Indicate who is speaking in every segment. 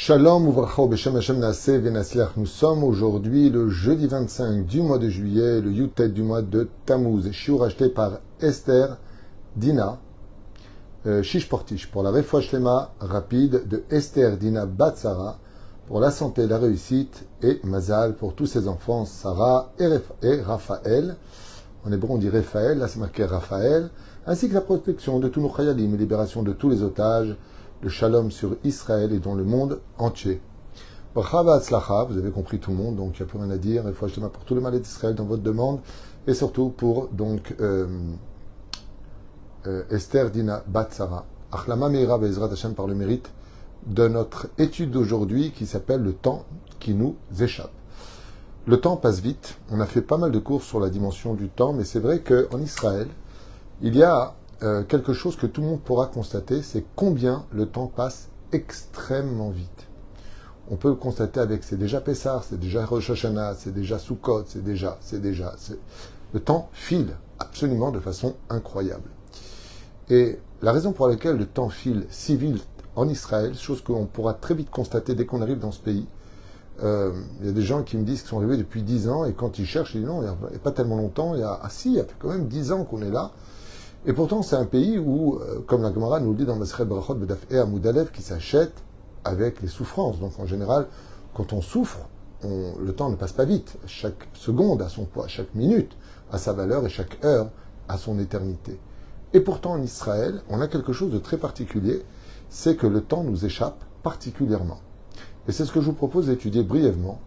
Speaker 1: Shalom Uvracha Beshem Hashem Naaseh Venaslach. Nous sommes aujourd'hui le jeudi 25 du mois de juillet, le Yutet du mois de Tammuz. Shiur acheté par Esther Dina Shish Portish pour la Refoua Shlema rapide de Esther Dina Batsara pour la santé et la réussite et Mazal pour tous ses enfants Sarah et Raphaël. En hébreu on dit Raphaël, là c'est marqué Raphaël, ainsi que la protection de tous nos chayalim et libération de tous les otages, le shalom sur Israël et dans le monde entier. Bracha v'atzlacha, vous avez compris tout le monde, donc il n'y a plus rien à dire. Il faut acheter pour tout le mal d'Israël dans votre demande et surtout pour donc Esther Dina Batsara. Achlama meira be'ezrat Hashem par le mérite de notre étude d'aujourd'hui qui s'appelle le temps qui nous échappe. Le temps passe vite. On a fait pas mal de cours sur la dimension du temps, mais c'est vrai qu'en Israël, il y a quelque chose que tout le monde pourra constater, c'est combien le temps passe extrêmement vite. On peut le constater avec, c'est déjà Pessah, c'est déjà Rosh Hashanah, c'est déjà Sukkot, le temps file absolument de façon incroyable. Et la raison pour laquelle le temps file si vite en Israël, chose qu'on pourra très vite constater dès qu'on arrive dans ce pays, il y a des gens qui me disent qu'ils sont arrivés depuis 10 ans, et quand ils cherchent, ils disent non, il n'y a pas tellement longtemps, il y a quand même 10 ans qu'on est là. Et pourtant, c'est un pays où, comme la Gemara nous le dit dans Masechet Berachot, Bedaf E Amud Aleph, qui s'achète avec les souffrances. Donc en général, quand on souffre, le temps ne passe pas vite. Chaque seconde a son poids, chaque minute a sa valeur et chaque heure a son éternité. Et pourtant, en Israël, on a quelque chose de très particulier, c'est que le temps nous échappe particulièrement. Et c'est ce que je vous propose d'étudier brièvement,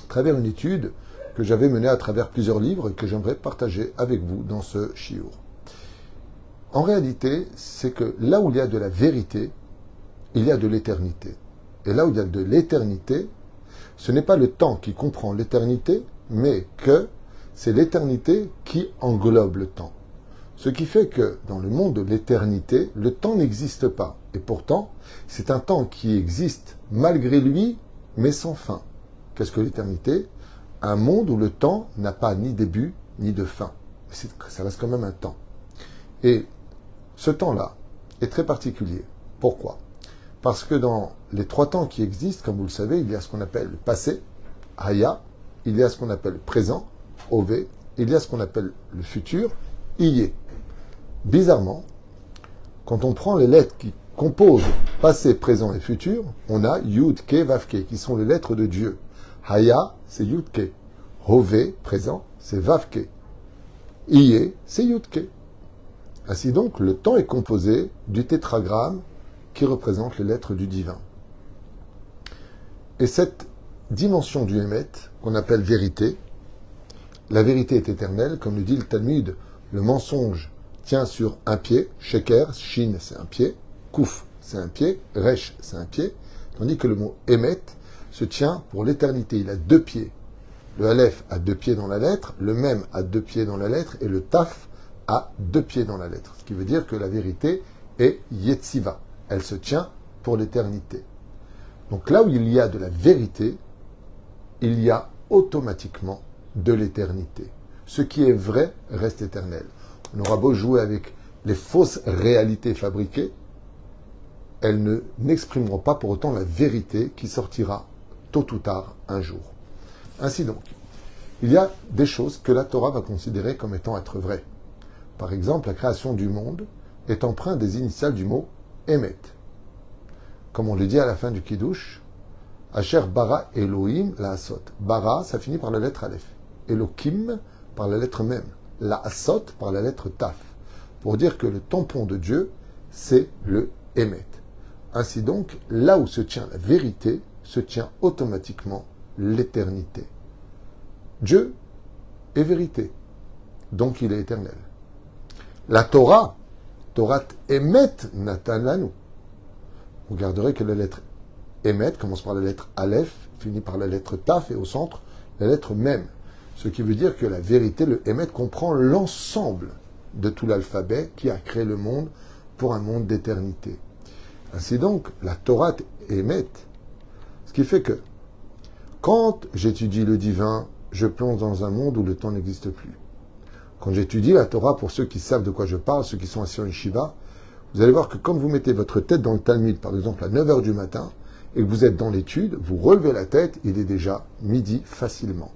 Speaker 1: à travers une étude que j'avais menée à travers plusieurs livres et que j'aimerais partager avec vous dans ce shiur. En réalité, c'est que là où il y a de la vérité, il y a de l'éternité. Et là où il y a de l'éternité, ce n'est pas le temps qui comprend l'éternité, mais que c'est l'éternité qui englobe le temps. Ce qui fait que dans le monde de l'éternité, le temps n'existe pas. Et pourtant, c'est un temps qui existe malgré lui, mais sans fin. Qu'est-ce que l'éternité? Un monde où le temps n'a pas ni début ni de fin. Ça reste quand même un temps. Et ce temps-là est très particulier. Pourquoi? Parce que dans les trois temps qui existent, comme vous le savez, il y a ce qu'on appelle le passé, Haya, il y a ce qu'on appelle le présent, Ové, il y a ce qu'on appelle le futur, Iye. Bizarrement, quand on prend les lettres qui composent passé, présent et futur, on a Yud, Ke, Vav, Ke, qui sont les lettres de Dieu. Haya, c'est Yud, Ke. Ové, présent, c'est Vav, Ke. Iye, c'est Yud, Ke. Ainsi donc, le temps est composé du tétragramme qui représente les lettres du divin. Et cette dimension du Hémet, qu'on appelle vérité, la vérité est éternelle, comme le dit le Talmud, le mensonge tient sur un pied, Sheker, Shin c'est un pied, Kouf c'est un pied, Resh c'est un pied, tandis que le mot Hémet se tient pour l'éternité, il a deux pieds. Le Aleph a deux pieds dans la lettre, le Mem a deux pieds dans la lettre, et le Taf a deux pieds dans la lettre. Ce qui veut dire que la vérité est Yetziva. Elle se tient pour l'éternité. Donc là où il y a de la vérité, il y a automatiquement de l'éternité. Ce qui est vrai reste éternel. On aura beau jouer avec les fausses réalités fabriquées, elles n'exprimeront pas pour autant la vérité qui sortira tôt ou tard un jour. Ainsi donc, il y a des choses que la Torah va considérer comme étant être vraies. Par exemple, la création du monde est empreinte des initiales du mot Emet. Comme on le dit à la fin du Kiddush, Asher bara Elohim la asot. Bara, ça finit par la lettre Aleph. Elohim par la lettre Mem. La asot par la lettre Taf. Pour dire que le tampon de Dieu, c'est le Emet. Ainsi donc, là où se tient la vérité, se tient automatiquement l'éternité. Dieu est vérité, donc il est éternel. La Torah, Torah Emet Natan Lanu. Vous garderez que la lettre Emet commence par la lettre Aleph, finit par la lettre Taf et au centre la lettre Mem. Ce qui veut dire que la vérité, le Emet, comprend l'ensemble de tout l'alphabet qui a créé le monde pour un monde d'éternité. Ainsi donc, la Torah Emet, ce qui fait que quand j'étudie le divin, je plonge dans un monde où le temps n'existe plus. Quand j'étudie la Torah, pour ceux qui savent de quoi je parle, ceux qui sont assis en yeshiva, vous allez voir que quand vous mettez votre tête dans le Talmud, par exemple à 9h du matin, et que vous êtes dans l'étude, vous relevez la tête, il est déjà midi facilement.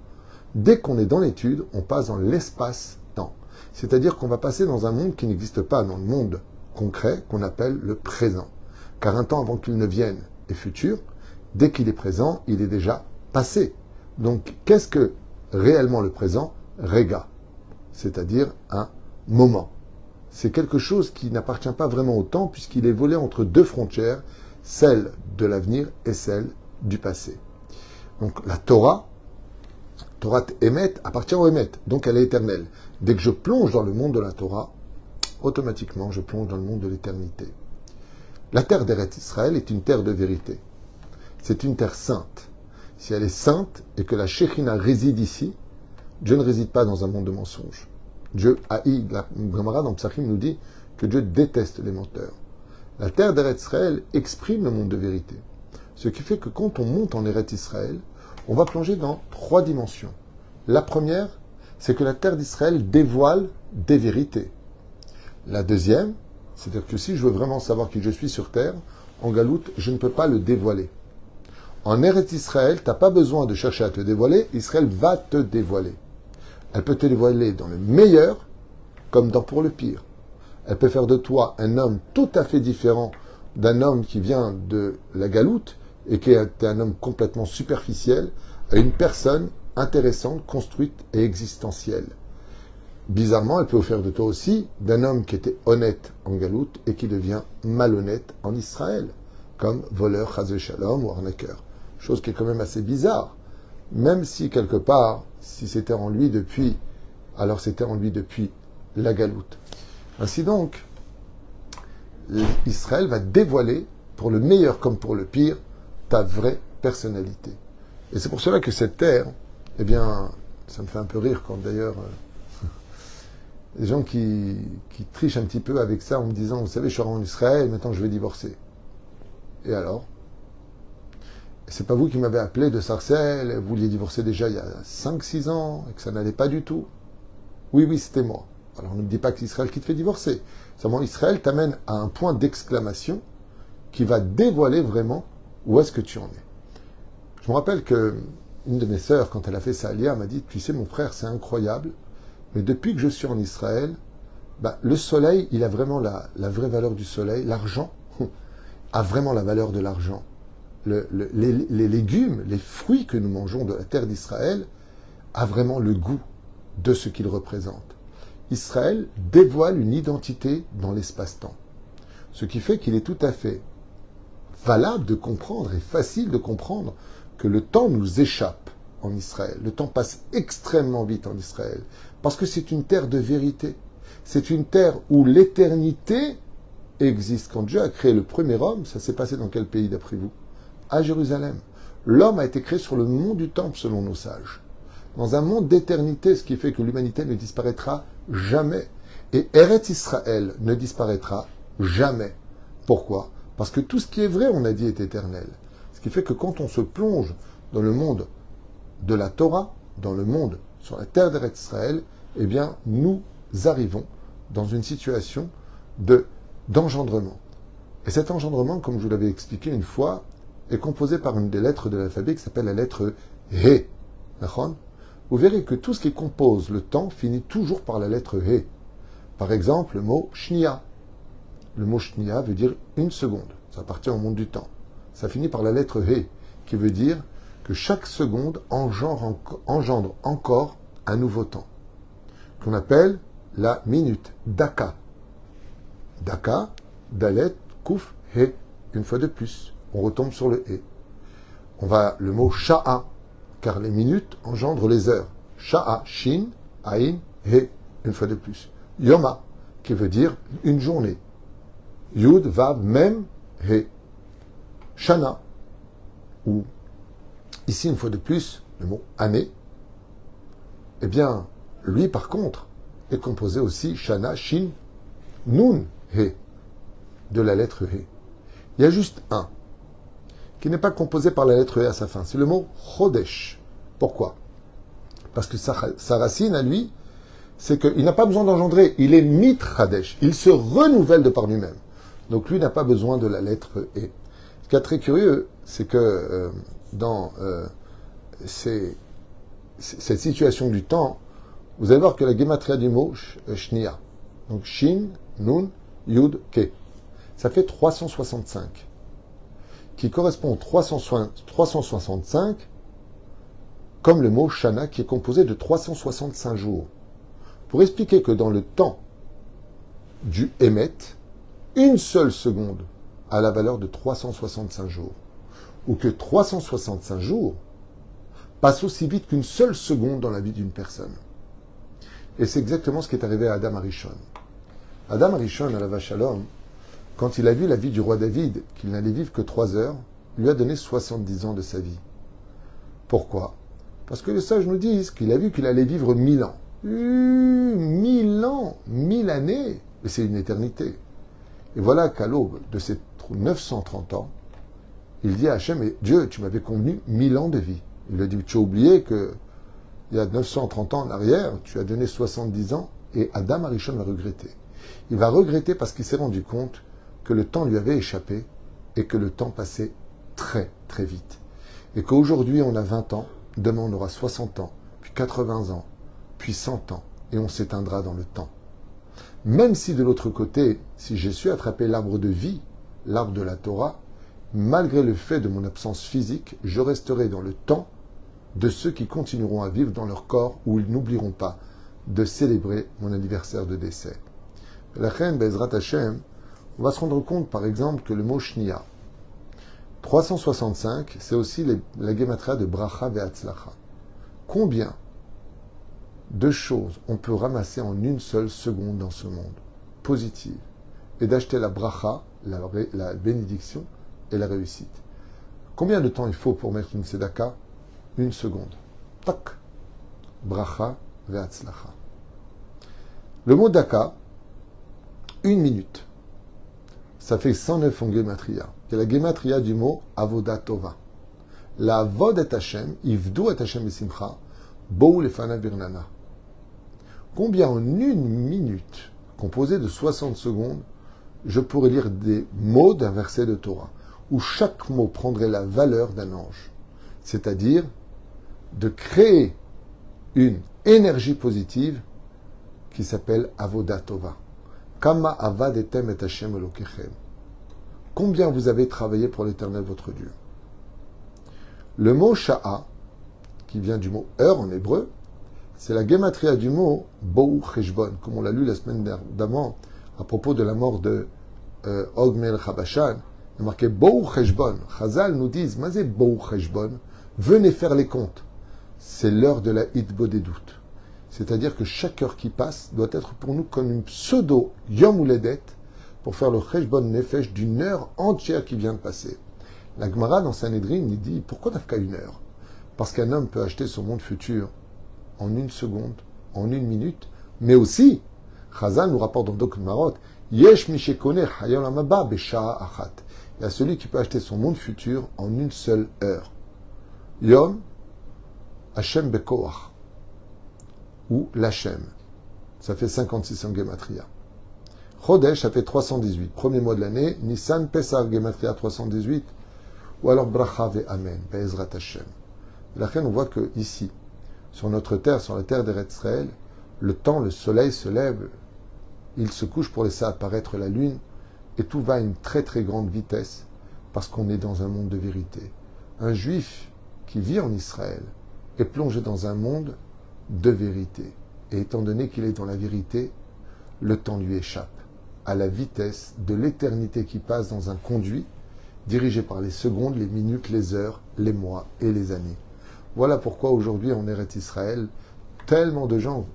Speaker 1: Dès qu'on est dans l'étude, on passe dans l'espace-temps. C'est-à-dire qu'on va passer dans un monde qui n'existe pas, dans le monde concret qu'on appelle le présent. Car un temps avant qu'il ne vienne est futur, dès qu'il est présent, il est déjà passé. Donc, qu'est-ce que réellement le présent? Rega, c'est-à-dire un moment. C'est quelque chose qui n'appartient pas vraiment au temps puisqu'il est volé entre deux frontières, celle de l'avenir et celle du passé. Donc la Torah Emet, appartient au Emet, donc elle est éternelle. Dès que je plonge dans le monde de la Torah, automatiquement je plonge dans le monde de l'éternité. La terre d'Eretz Israël est une terre de vérité. C'est une terre sainte. Si elle est sainte et que la Shekhinah réside ici, Dieu ne réside pas dans un monde de mensonges. Dieu haït, la Gemara dans Psachim nous dit que Dieu déteste les menteurs. La terre d'Eretz Israël exprime le monde de vérité. Ce qui fait que quand on monte en Eretz Israël, on va plonger dans 3 dimensions. La première, c'est que la terre d'Israël dévoile des vérités. La deuxième, c'est-à-dire que si je veux vraiment savoir qui je suis sur terre, en galoute, je ne peux pas le dévoiler. En Eretz Israël, tu n'as pas besoin de chercher à te dévoiler, Israël va te dévoiler. Elle peut te dévoiler dans le meilleur, comme dans pour le pire. Elle peut faire de toi un homme tout à fait différent d'un homme qui vient de la galoute et qui est un homme complètement superficiel, à une personne intéressante, construite et existentielle. Bizarrement, elle peut faire de toi aussi d'un homme qui était honnête en galoute et qui devient malhonnête en Israël, comme voleur, chas shalom ou arnaqueur. Chose qui est quand même assez bizarre. Même si quelque part, si c'était en lui depuis, alors c'était en lui depuis la galoute. Ainsi donc, Israël va dévoiler, pour le meilleur comme pour le pire, ta vraie personnalité. Et c'est pour cela que cette terre, eh bien, ça me fait un peu rire quand d'ailleurs, les gens qui trichent un petit peu avec ça en me disant, vous savez, je suis en Israël, maintenant je vais divorcer. Et alors? C'est pas vous qui m'avez appelé de Sarcelles, vous vouliez divorcer déjà il y a 5-6 ans, et que ça n'allait pas du tout. Oui, c'était moi. Alors ne me dis pas que c'est Israël qui te fait divorcer. Seulement Israël t'amène à un point d'exclamation qui va dévoiler vraiment où est-ce que tu en es. Je me rappelle que une de mes sœurs, quand elle a fait sa alia, m'a dit, tu sais mon frère, c'est incroyable, mais depuis que je suis en Israël, le soleil, il a vraiment la vraie valeur du soleil. L'argent a vraiment la valeur de l'argent. Les légumes, les fruits que nous mangeons de la terre d'Israël a vraiment le goût de ce qu'il représente. Israël dévoile une identité dans l'espace-temps. Ce qui fait qu'il est tout à fait valable de comprendre et facile de comprendre que le temps nous échappe en Israël. Le temps passe extrêmement vite en Israël parce que c'est une terre de vérité. C'est une terre où l'éternité existe. Quand Dieu a créé le premier homme, ça s'est passé dans quel pays d'après vous? À Jérusalem. L'homme a été créé sur le mont du Temple selon nos sages. Dans un monde d'éternité, ce qui fait que l'humanité ne disparaîtra jamais. Et Eretz Israël ne disparaîtra jamais. Pourquoi? Parce que tout ce qui est vrai, on a dit, est éternel. Ce qui fait que quand on se plonge dans le monde de la Torah, dans le monde sur la terre d'Eretz Israël, eh bien, nous arrivons dans une situation d'engendrement. Et cet engendrement, comme je vous l'avais expliqué une fois, est composé par une des lettres de l'alphabet qui s'appelle la lettre He. Vous verrez que tout ce qui compose le temps finit toujours par la lettre He. Par exemple, le mot Shnia. Le mot Shnia veut dire une seconde. Ça appartient au monde du temps. Ça finit par la lettre He, qui veut dire que chaque seconde engendre encore un nouveau temps, qu'on appelle la minute, Daka. Daka, Dalet, Kouf, He. Une fois de plus, on retombe sur le He. Le mot Sha'a, car les minutes engendrent les heures. Sha'a, Shin, Ain, He, une fois de plus. Yoma, qui veut dire une journée. Yud, Vav, Mem, He. Shana, ou ici une fois de plus, le mot année, eh bien, lui par contre, est composé aussi Shana, Shin, Nun, He, de la lettre He. Il y a juste un qui n'est pas composé par la lettre He à sa fin. C'est le mot Chodesh. Pourquoi? Parce que sa racine à lui, c'est qu'il n'a pas besoin d'engendrer. Il est Mitradesh. Il se renouvelle de par lui-même. Donc lui n'a pas besoin de la lettre E. Ce qui est très curieux, c'est que dans cette situation du temps, vous allez voir que la gématria du mot Shnia, donc Shin, Nun, Yud, Ke, ça fait 365, qui correspond 365 comme le mot Shana, qui est composé de 365 jours. Pour expliquer que dans le temps du Emet, une seule seconde a la valeur de 365 jours, ou que 365 jours passent aussi vite qu'une seule seconde dans la vie d'une personne. Et c'est exactement ce qui est arrivé à Adam Arishon. Adam Arishon, à la Shalom, quand il a vu la vie du roi David, qu'il n'allait vivre que 3 heures, lui a donné 70 ans de sa vie. Pourquoi? Parce que les sages nous disent qu'il a vu qu'il allait vivre 1000 ans. 1000 ans, 1000 années, et c'est une éternité. Et voilà qu'à l'aube de ces 930 ans, il dit à Hachem, mais Dieu, tu m'avais convenu 1000 ans de vie. Il lui a dit, tu as oublié que il y a 930 ans en arrière, tu as donné 70 ans, et Adam Arishon va regretter. Il va regretter parce qu'il s'est rendu compte que le temps lui avait échappé et que le temps passait très très vite. Et qu'aujourd'hui on a 20 ans, demain on aura 60 ans, puis 80 ans, puis 100 ans, et on s'éteindra dans le temps. Même si de l'autre côté, si j'ai su attraper l'arbre de vie, l'arbre de la Torah, malgré le fait de mon absence physique, je resterai dans le temps de ceux qui continueront à vivre dans leur corps où ils n'oublieront pas de célébrer mon anniversaire de décès. La reine Bezrat Hashem, on va se rendre compte par exemple que le mot Shnia, 365, c'est aussi la gematria de Bracha ve'Hatzlacha. Combien de choses on peut ramasser en une seule seconde dans ce monde, positive, et d'acheter la Bracha, la bénédiction et la réussite. Combien de temps il faut pour mettre une Tzedaka? Une seconde. Tac. Bracha ve'Hatzlacha. Le mot Daka, 1 minute. Ça fait 109 en Gematria. C'est la Gematria du mot Avoda Tova. La Avod et Hashem, Ivdu et Hashem Simcha, Bou lefana virnana. Combien en 1 minute, composée de 60 secondes, je pourrais lire des mots d'un verset de Torah, où chaque mot prendrait la valeur d'un ange. C'est-à-dire de créer une énergie positive qui s'appelle Avoda Tova. Kama avad etem et Hashem elokechem. Combien vous avez travaillé pour l'Éternel votre Dieu? Le mot Sha'a, qui vient du mot heure en hébreu, c'est la gematria du mot Bou Cheshbon, comme on l'a lu la semaine d'avant à propos de la mort de Og Melech HaBashan. Il y a marqué Bou Cheshbon. Chazal nous disent, Mazé Bou Cheshbon, venez faire les comptes. C'est l'heure de la Hitbodedut. C'est-à-dire que chaque heure qui passe doit être pour nous comme une pseudo Yom Uledet pour faire le Cheshbon Nefesh d'une heure entière qui vient de passer. La Gemara dans Sanhedrin, il dit, pourquoi t'as qu'à 1 heure? Parce qu'un homme peut acheter son monde futur en 1 seconde, en 1 minute, mais aussi, Chazal nous rapporte dans Dok Marot, Yesh Mishekone Hayol Amaba Besha'a Achat. Il y a celui qui peut acheter son monde futur en 1 seule heure. Yom Hashem Bekoach, ou l'Hachem. Ça fait 56 en Gematria. Chodesh, ça fait 318. Premier mois de l'année. Nissan, Pesach, Gematria 318. Ou alors Bracha ve Amen, Be'ezrat Hashem. Là, on voit que ici, sur notre terre, sur la terre d'Eretz Israël, le temps, le soleil se lève, il se couche pour laisser apparaître la lune, et tout va à une très très grande vitesse, parce qu'on est dans un monde de vérité. Un juif qui vit en Israël est plongé dans un monde de vérité. Et étant donné qu'il est dans la vérité, le temps lui échappe, à la vitesse de l'éternité qui passe dans un conduit, dirigé par les secondes, les minutes, les heures, les mois et les années. Voilà pourquoi aujourd'hui en Eretz Israël, tellement de gens,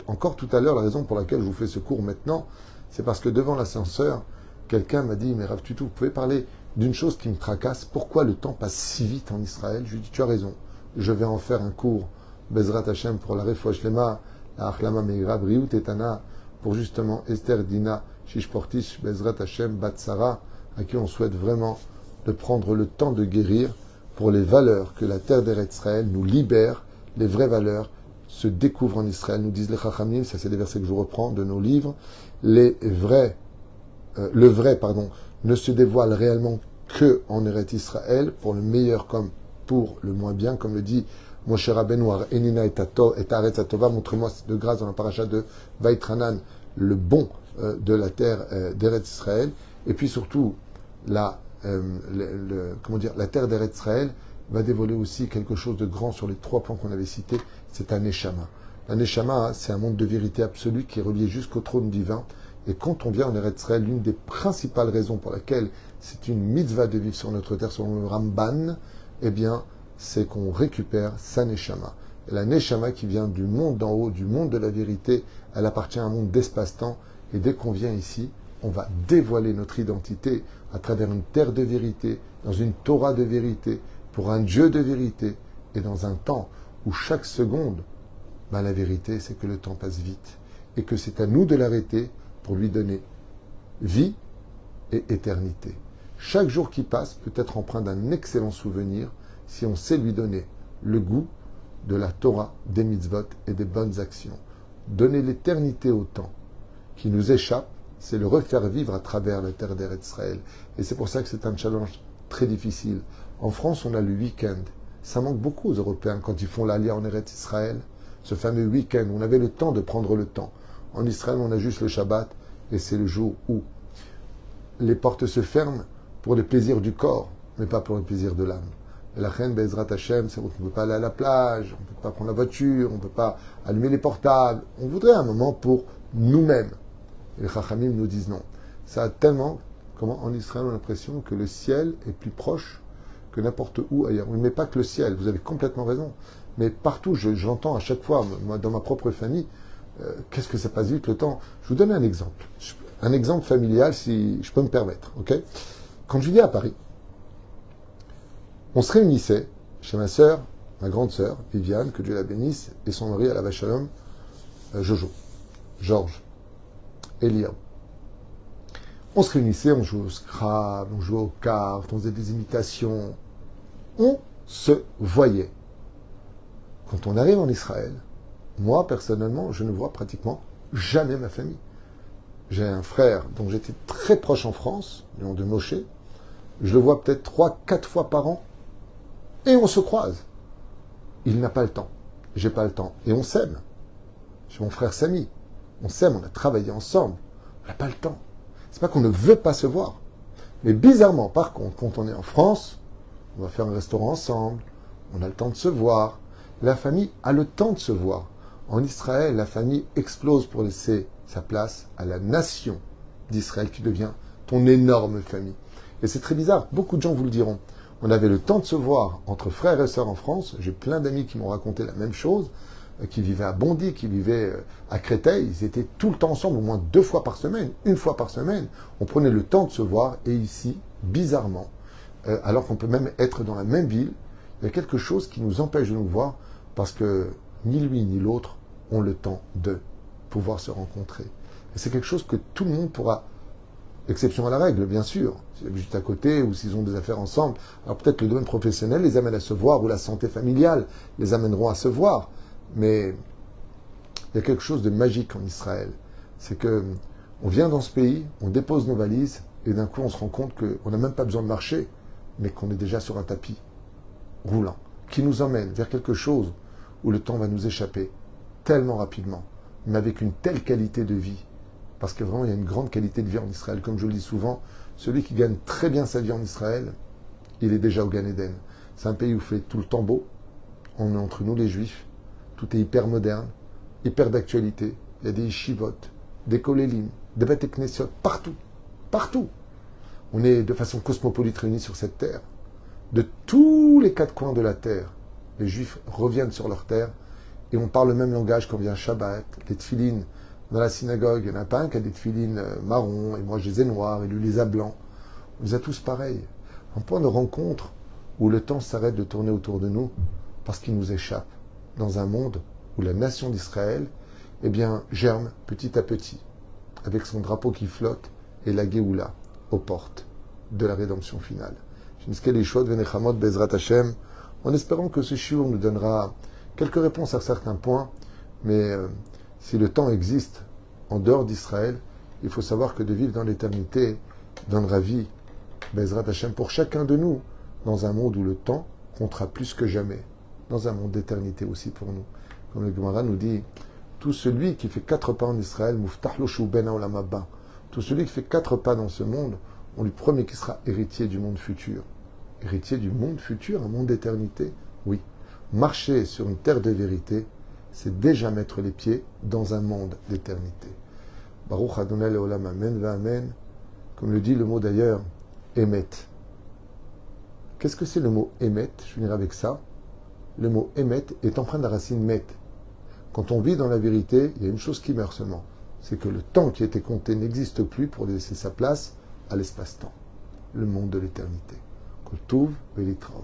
Speaker 1: encore tout à l'heure, la raison pour laquelle je vous fais ce cours maintenant, c'est parce que devant l'ascenseur, quelqu'un m'a dit, mais Rav Tutu, vous pouvez parler d'une chose qui me tracasse, pourquoi le temps passe si vite en Israël? Je lui dis, tu as raison, je vais en faire un cours, Bezrat Hashem, pour la Refoua Shlema, la Achlama Meira, Briut Etana, pour justement Esther Dina, Shishportish, Bezrat Hashem, Batsara, à qui on souhaite vraiment de prendre le temps de guérir pour les valeurs que la terre d'Eretz Israël nous libère, les vraies valeurs se découvrent en Israël, nous disent les Chachamim, ça c'est des versets que je reprends de nos livres, le vrai, ne se dévoile réellement que en Eretz Israël, pour le meilleur comme pour le moins bien, comme le dit Moshe Rabbeinu, Enina et Aretz Atova, montre-moi de grâce dans la paracha de Vaitranan, le bon de la terre d'Eretz Israël, et puis surtout la terre d'Eretz Israël va dévoiler aussi quelque chose de grand sur les 3 points qu'on avait cités, c'est un Neshama. Un Neshama, c'est un monde de vérité absolue qui est relié jusqu'au trône divin. Et quand on vient en Eretz Israël, l'une des principales raisons pour laquelle c'est une mitzvah de vivre sur notre terre, selon le Ramban, eh bien, c'est qu'on récupère sa Neshama. Et la Neshama qui vient du monde d'en haut, du monde de la vérité, elle appartient à un monde d'espace-temps. Et dès qu'on vient ici, on va dévoiler notre identité à travers une terre de vérité, dans une Torah de vérité, pour un Dieu de vérité, et dans un temps où chaque seconde, la vérité, c'est que le temps passe vite, et que c'est à nous de l'arrêter pour lui donner vie et éternité. Chaque jour qui passe peut être empreint d'un excellent souvenir si on sait lui donner le goût de la Torah, des mitzvot et des bonnes actions. Donner l'éternité au temps qui nous échappe, c'est le refaire vivre à travers la terre d'Eretz Israël. Et c'est pour ça que c'est un challenge très difficile. En France, on a le week-end. Ça manque beaucoup aux Européens quand ils font l'Aliyah en Eretz Israël. Ce fameux week-end, on avait le temps de prendre le temps. En Israël, on a juste le Shabbat, et c'est le jour où les portes se ferment pour les plaisirs du corps, mais pas pour les plaisirs de l'âme. Et la reine Bezrat Hashem, c'est qu'on ne peut pas aller à la plage, on ne peut pas prendre la voiture, on ne peut pas allumer les portables. On voudrait un moment pour nous-mêmes. Et les Chachamim nous disent non. Ça a tellement, comment en Israël, on a l'impression que le ciel est plus proche que n'importe où ailleurs. Mais pas que le ciel, vous avez complètement raison. Mais partout, j'entends à chaque fois, moi, dans ma propre famille, qu'est-ce que ça passe vite le temps. Je vous donne un exemple. Un exemple familial, si je peux me permettre. Ok. Quand je vivais à Paris, on se réunissait chez ma sœur, ma grande sœur, Viviane, que Dieu la bénisse, et son mari, Alav Shalom, Jojo, Georges, Elia. On se réunissait, on jouait au Scrabble, on jouait aux cartes, on faisait des imitations. On se voyait. Quand on arrive en Israël, moi, personnellement, je ne vois pratiquement jamais ma famille. J'ai un frère dont j'étais très proche en France, le nom de Moshe. Je le vois peut-être 3-4 fois par an. Et on se croise. Il n'a pas le temps. J'ai pas le temps. Et on s'aime. J'ai mon frère Samy. On s'aime, on a travaillé ensemble. On n'a pas le temps. C'est pas qu'on ne veut pas se voir. Mais bizarrement, par contre, quand on est en France, on va faire un restaurant ensemble. On a le temps de se voir. La famille a le temps de se voir. En Israël, la famille explose pour laisser sa place à la nation d'Israël qui devient ton énorme famille. Et c'est très bizarre, beaucoup de gens vous le diront. On avait le temps de se voir entre frères et sœurs en France. J'ai plein d'amis qui m'ont raconté la même chose, qui vivaient à Bondy, qui vivaient à Créteil. Ils étaient tout le temps ensemble, au moins 2 fois par semaine, 1 fois par semaine. On prenait le temps de se voir. Et ici, bizarrement, alors qu'on peut même être dans la même ville, il y a quelque chose qui nous empêche de nous voir parce que ni lui ni l'autre ont le temps de pouvoir se rencontrer. Et c'est quelque chose que tout le monde pourra, exception à la règle, bien sûr, s'ils habitent juste à côté ou s'ils ont des affaires ensemble. Alors peut-être le domaine professionnel les amène à se voir ou la santé familiale les amèneront à se voir. Mais il y a quelque chose de magique en Israël. C'est que on vient dans ce pays, on dépose nos valises et d'un coup on se rend compte qu'on n'a même pas besoin de marcher, mais qu'on est déjà sur un tapis roulant qui nous emmène vers quelque chose où le temps va nous échapper tellement rapidement, mais avec une telle qualité de vie. Parce que vraiment, il y a une grande qualité de vie en Israël. Comme je le dis souvent, celui qui gagne très bien sa vie en Israël, il est déjà au Gan Eden. C'est un pays où il fait tout le temps beau. On est entre nous les Juifs. Tout est hyper moderne, hyper d'actualité. Il y a des yeshivot, des kolélim, des beth knessiot, partout. Partout. On est de façon cosmopolite réunis sur cette terre. De tous les 4 coins de la terre, les Juifs reviennent sur leur terre et on parle le même langage quand vient Shabbat, les tefilines. Dans la synagogue, il n'y en a pas un qui a des tefilines marrons, et moi je les ai noirs, et lui les a blancs. On les a tous pareils. Un point de rencontre où le temps s'arrête de tourner autour de nous parce qu'il nous échappe dans un monde où la nation d'Israël, eh bien, germe petit à petit, avec son drapeau qui flotte et la Géoula aux portes de la rédemption finale. En espérant que ce shiur nous donnera quelques réponses à certains points, mais si le temps existe en dehors d'Israël, il faut savoir que de vivre dans l'éternité donnera vie Bezrat Hashem, pour chacun de nous, dans un monde où le temps comptera plus que jamais, dans un monde d'éternité aussi pour nous. Comme le Gemara nous dit, tout celui qui fait 4 pas en Israël, Muftah lo ben olam haba, tout celui qui fait 4 pas dans ce monde, on lui promet qu'il sera héritier du monde futur. Héritier du monde futur, un monde d'éternité? Oui. Marcher sur une terre de vérité, c'est déjà mettre les pieds dans un monde d'éternité. Baruch Adonai Leolam, Amen, va Amen. Comme le dit le mot d'ailleurs, Emet. Qu'est-ce que c'est le mot Emet? Je finirai avec ça. Le mot Emet est empreint de la racine Met. Quand on vit dans la vérité, il y a une chose qui meurt seulement. C'est que le temps qui était compté n'existe plus pour laisser sa place à l'espace-temps. Le monde de l'éternité. Kol Tuv Velitraot.